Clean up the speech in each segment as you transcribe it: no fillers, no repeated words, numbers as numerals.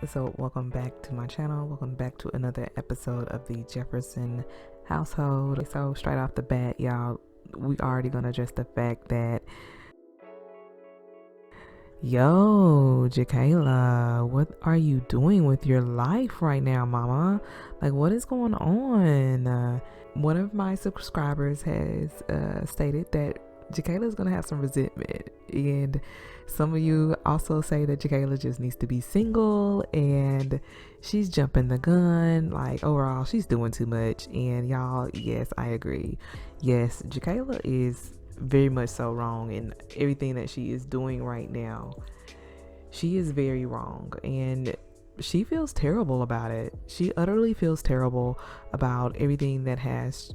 So welcome back to my channel. Welcome back to another episode of the Jefferson household. So straight off the bat, y'all, we already gonna address the fact that Jakayla, what are you doing with your life right now, mama? Like, what is going on? One of my subscribers has stated that Jakayla is gonna have some resentment, and some of you also say that Jakayla just needs to be single and she's jumping the gun. Like, overall, she's doing too much. And y'all, yes, I agree. Yes, Jakayla is very much so wrong in everything that she is doing right now. She is very wrong, and she feels terrible about it. She utterly feels terrible about everything that has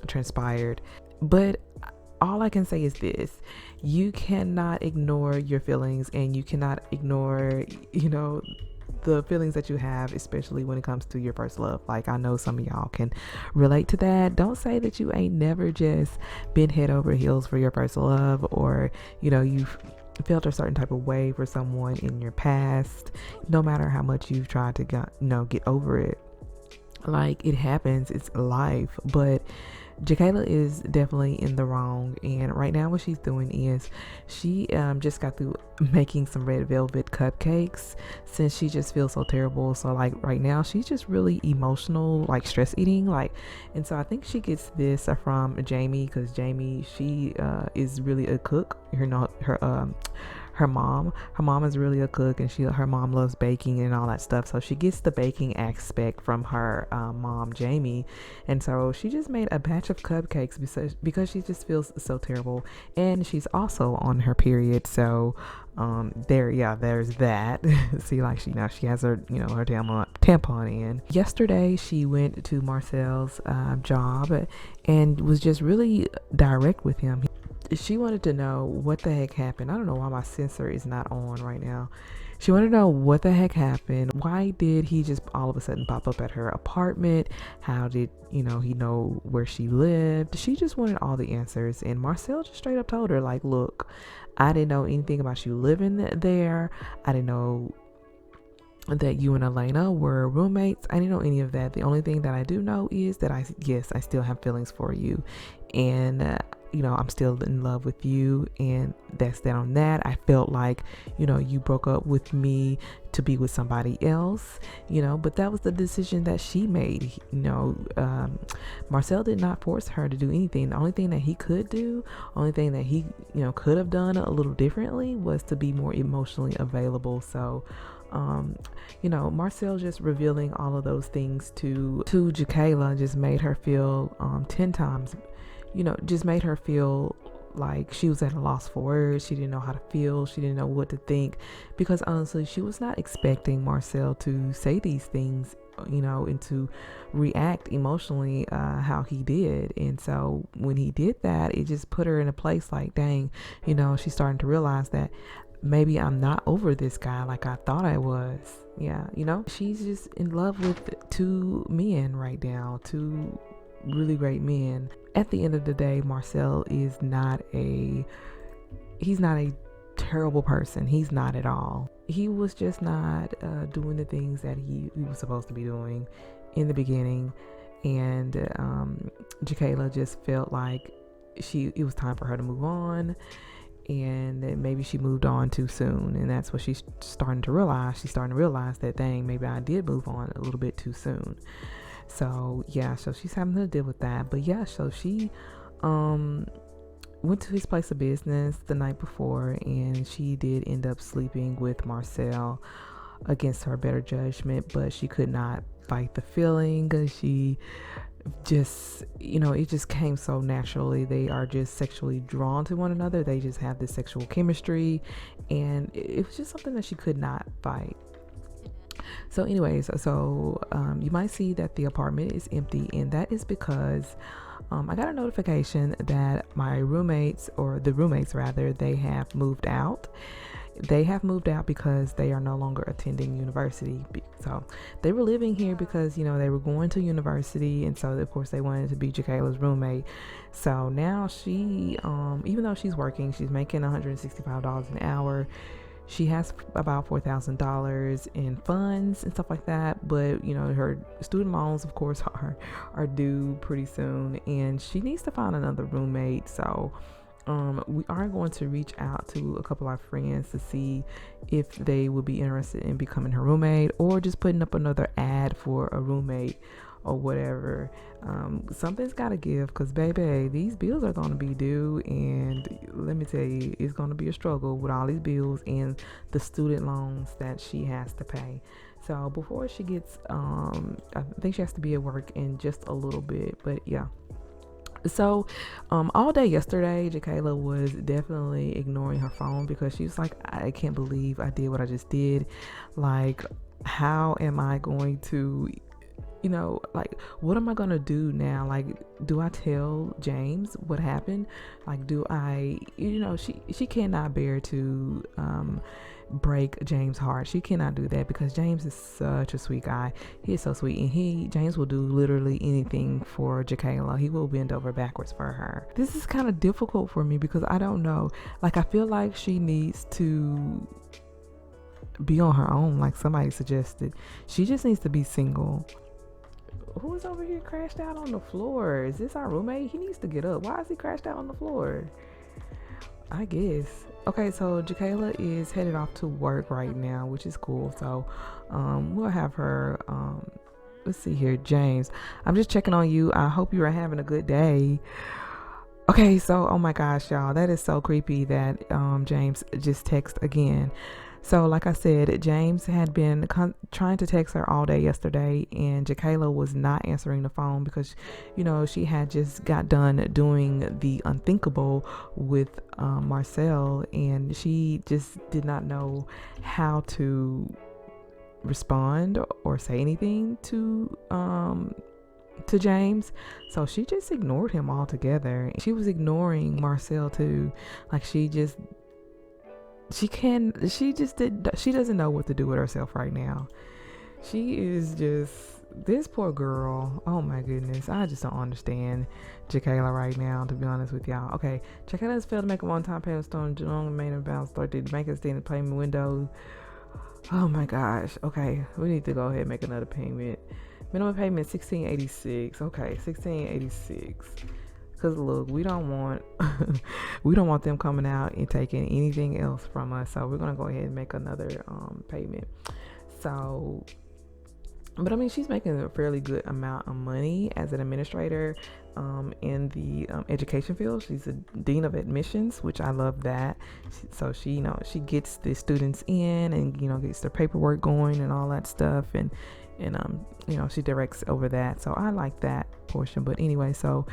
transpired. But all I can say is this: you cannot ignore your feelings, and you cannot ignore, the feelings that you have, especially when it comes to your first love. Like, I know some of y'all can relate to that. Don't say that you ain't never just been head over heels for your first love, or you've felt a certain type of way for someone in your past, no matter how much you've tried to get over it. Like, it happens, it's life. But Jakayla is definitely in the wrong, and right now what she's doing is she just got through making some red velvet cupcakes since she just feels so terrible. So like right now she's just really emotional, like stress eating, like, and so I think she gets this from Jamie, because Jamie, she is really a cook. Her mom is really a cook, and her mom loves baking and all that stuff, so she gets the baking aspect from her mom, Jamie. And so she just made a batch of cupcakes because she just feels so terrible, and she's also on her period. So there's that. See, like, she has her her tampon in. Yesterday she went to Marcel's job and was just really direct with him. She wanted to know what the heck happened. I don't know why my sensor is not on right now. She wanted to know what the heck happened. Why did he just all of a sudden pop up at her apartment? How did he know where she lived? She just wanted all the answers, and Marcel just straight up told her, like, look, I didn't know anything about you living there. I didn't know that you and Elena were roommates. I didn't know any of that. The only thing that I do know is that I still have feelings for you, and I'm still in love with you, and that's that on that. I felt like you broke up with me to be with somebody else, but that was the decision that she made. Marcel did not force her to do anything. The only thing that he could do, only thing that he could have done a little differently, was to be more emotionally available. So Marcel just revealing all of those things to Jakayla just made her feel 10 times, just made her feel like she was at a loss for words. She didn't know how to feel. She didn't know what to think, because honestly she was not expecting Marcel to say these things, and to react emotionally how he did. And so when he did that, it just put her in a place like, dang, she's starting to realize that maybe I'm not over this guy like I thought I was. Yeah, she's just in love with two men right now, two really great men. At the end of the day, Marcel is he's not a terrible person. He's not at all. He was just not doing the things that he was supposed to be doing in the beginning, and Jakayla just felt like it was time for her to move on, and maybe she moved on too soon, and that's what she's starting to realize. She's starting to realize that, dang, maybe I did move on a little bit too soon. So yeah, so she's having to deal with that. But yeah, so she went to his place of business the night before, and she did end up sleeping with Marcel against her better judgment, but she could not fight the feeling. She just it just came so naturally. They are just sexually drawn to one another. They just have this sexual chemistry, and it was just something that she could not fight. So anyways, you might see that the apartment is empty, and that is because I got a notification that my roommates, or the roommates rather, they have moved out. They have moved out because they are no longer attending university. So they were living here because they were going to university, and so of course they wanted to be Jakayla's roommate. So now she even though she's working, she's making $165 an hour. She has about $4,000 in funds and stuff like that, but you know, her student loans, of course, are due pretty soon, and she needs to find another roommate. So we are going to reach out to a couple of our friends to see if they would be interested in becoming her roommate, or just putting up another ad for a roommate or whatever. Something's got to give, because baby, these bills are going to be due, and let me tell you, it's going to be a struggle with all these bills and the student loans that she has to pay. So before she gets I think she has to be at work in just a little bit, but yeah. So all day yesterday, Jakayla was definitely ignoring her phone, because she was like, I can't believe I did what I just did. Like, how am I going to, you know, like, what am I gonna do now? Like, do I tell James what happened? Like, do I, you know, she cannot bear to break James' heart. She cannot do that, because James is such a sweet guy. He is so sweet, and James will do literally anything for Jakayla. He will bend over backwards for her. This is kind of difficult for me, because I don't know, like, I feel like she needs to be on her own, like somebody suggested. She just needs to be single. Who is over here crashed out on the floor? Is this our roommate? He needs to get up. Why is he crashed out on the floor? I guess. Okay, so Jakayla is headed off to work right now, which is cool. So we'll have her, let's see here, James, I'm just checking on you. I hope you are having a good day. Okay, so oh my gosh, y'all, that is so creepy that James just texted again. So like I said, James had been trying to text her all day yesterday, and Jakayla was not answering the phone, because, you know, she had just got done doing the unthinkable with Marcel, and she just did not know how to respond or say anything to James. So she just ignored him altogether. She was ignoring Marcel too. Like, she doesn't know what to do with herself right now. She is just, this poor girl. Oh my goodness, I just don't understand Jakayla right now, to be honest with y'all. Okay, Jakayla has failed to make a one-time payment stone Geelong main and balance 30. The bank has stayed in the payment window. Oh my gosh. Okay, we need to go ahead and make another payment. Minimum payment $16.86. Okay, $16.86. Because look, we don't want them coming out and taking anything else from us. So we're gonna go ahead and make another payment. So, but I mean, she's making a fairly good amount of money as an administrator in the education field. She's a dean of admissions, which I love that. So she, you know, she gets the students in, and, you know, gets their paperwork going and all that stuff, and you know, she directs over that. So I like that portion. But anyway, so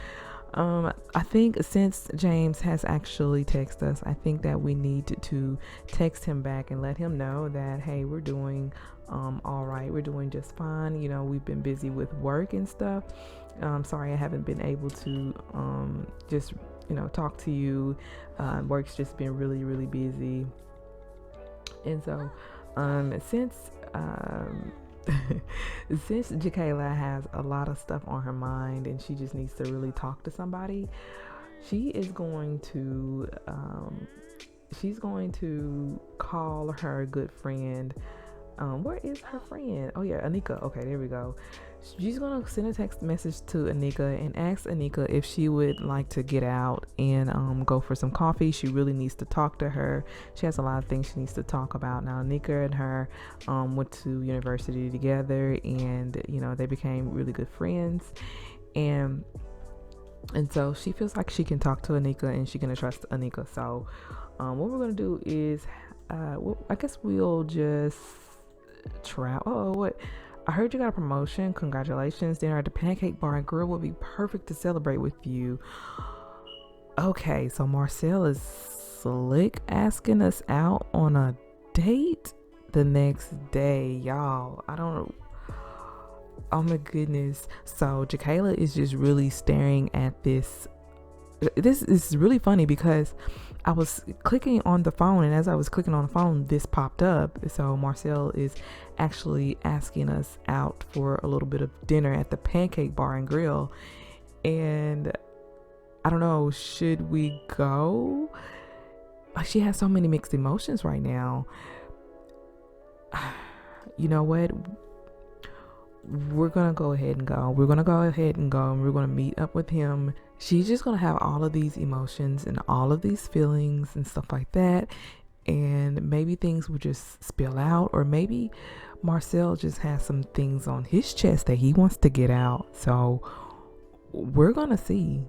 I think since James has actually texted us, I think that we need to text him back and let him know that, hey, we're doing all right, we're doing just fine. You know, we've been busy with work and stuff. Sorry I haven't been able to just, you know, talk to you. Work's just been really, really busy. And so since since Jakayla has a lot of stuff on her mind, and she just needs to really talk to somebody, she is going to she's going to call her good friend. Where is her friend? Oh yeah, Anika. Okay, there we go. She's gonna send a text message to Anika and ask Anika if she would like to get out and go for some coffee. She really needs to talk to her. She has a lot of things she needs to talk about. Now, Anika and her went to university together, and, you know, they became really good friends, and so she feels like she can talk to Anika, and she can trust Anika. So what we're gonna do is I guess we'll just try. Oh, what? I heard you got a promotion. Congratulations. Dinner at the Pancake Bar and Grill will be perfect to celebrate with you. Okay, so Marcel is slick asking us out on a date the next day, y'all. I don't know. Oh my goodness. So Jakayla is just really staring at this. This is really funny, because I was clicking on the phone, and as I was clicking on the phone, this popped up. So Marcel is actually asking us out for a little bit of dinner at the Pancake Bar and Grill, and I don't know, should we go? she has so many mixed emotions right now. You know what? We're gonna go ahead and go. We're gonna go ahead and go, and we're gonna meet up with him. She's just gonna have all of these emotions and all of these feelings and stuff like that. And maybe things will just spill out, or maybe Marcel just has some things on his chest that he wants to get out. So we're gonna see.